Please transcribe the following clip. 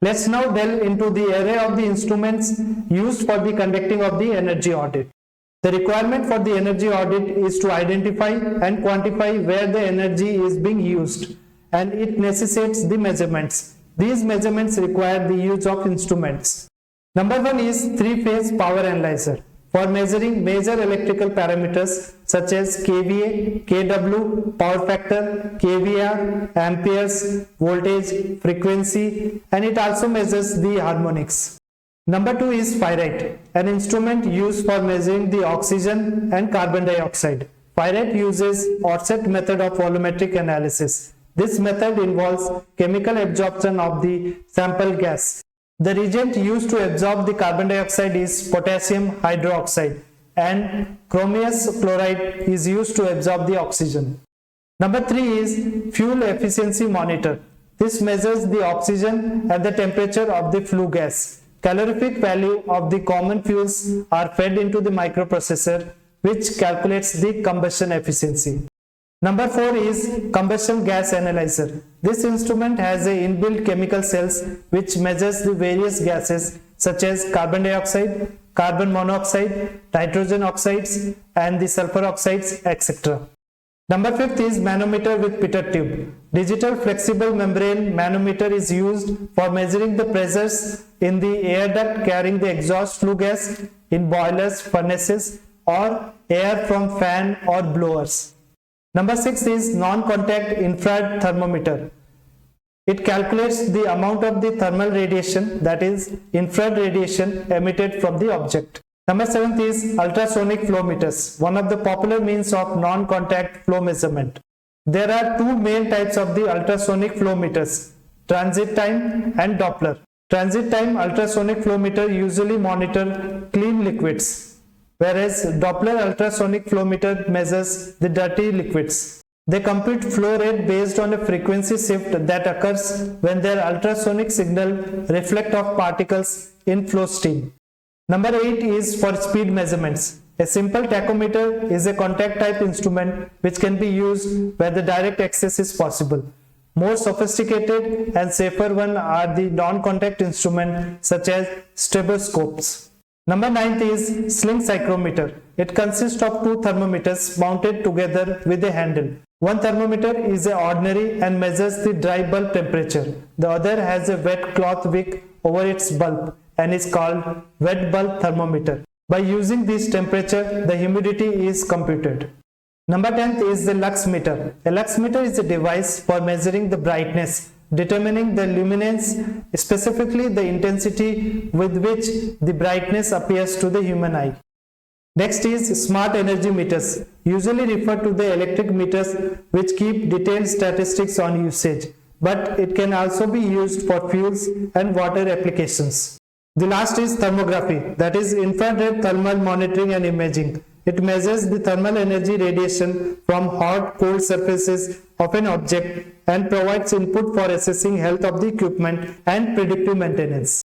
Let's now delve into the array of the instruments used for the conducting of the energy audit. The requirement for the energy audit is to identify and quantify where the energy is being used, and it necessitates the measurements. These measurements require the use of instruments. Number one is three-phase power analyzer for measuring major electrical parameters such as kVA, kW, power factor, kVAR, amperes, voltage, frequency, and it also measures the harmonics. Number two is Fire-Rate, an instrument used for measuring the oxygen and carbon dioxide. Fire-Rate uses Orset method of volumetric analysis. This method involves chemical absorption of the sample gas. The reagent used to absorb the carbon dioxide is potassium hydroxide, and chromium chloride is used to absorb the oxygen. Number three is fuel efficiency monitor. This measures the oxygen and the temperature of the flue gas. Calorific value of the common fuels are fed into the microprocessor, which calculates the combustion efficiency. Number four is combustion gas analyzer. This instrument has a inbuilt chemical cells which measures the various gases such as carbon dioxide, carbon monoxide, nitrogen oxides, and the sulfur oxides, etc. Number fifth is manometer with pitot tube. Digital flexible membrane manometer is used for measuring the pressures in the air duct carrying the exhaust flue gas in boilers, furnaces, or air from fan or blowers. Number six is non-contact infrared thermometer. It calculates the amount of the thermal radiation, that is infrared radiation, emitted from the object. Number seventh is ultrasonic flow meters, one of the popular means of non-contact flow measurement. There are two main types of the ultrasonic flow meters, transit time and Doppler. Transit time ultrasonic flow meter usually monitor clean liquids, whereas Doppler ultrasonic flow meter measures the dirty liquids. They compute flow rate based on a frequency shift that occurs when their ultrasonic signal reflect off particles in flow stream. Number 8 is for speed measurements. A simple tachometer is a contact type instrument which can be used where the direct access is possible. More sophisticated and safer ones are the non-contact instruments such as stroboscopes. Number 9 is sling psychrometer. It consists of two thermometers mounted together with a handle. One thermometer is ordinary and measures the dry bulb temperature. The other has a wet cloth wick over its bulb and is called wet bulb thermometer. By using this temperature, the humidity is computed. Number 10 is the lux meter. A lux meter is a device for measuring the brightness, determining the luminance, specifically the intensity with which the brightness appears to the human eye. Next is smart energy meters, usually referred to the electric meters which keep detailed statistics on usage, but it can also be used for fuels and water applications. The last is thermography, that is infrared thermal monitoring and imaging. It measures the thermal energy radiation from hot, cold surfaces of an object and provides input for assessing health of the equipment and predictive maintenance.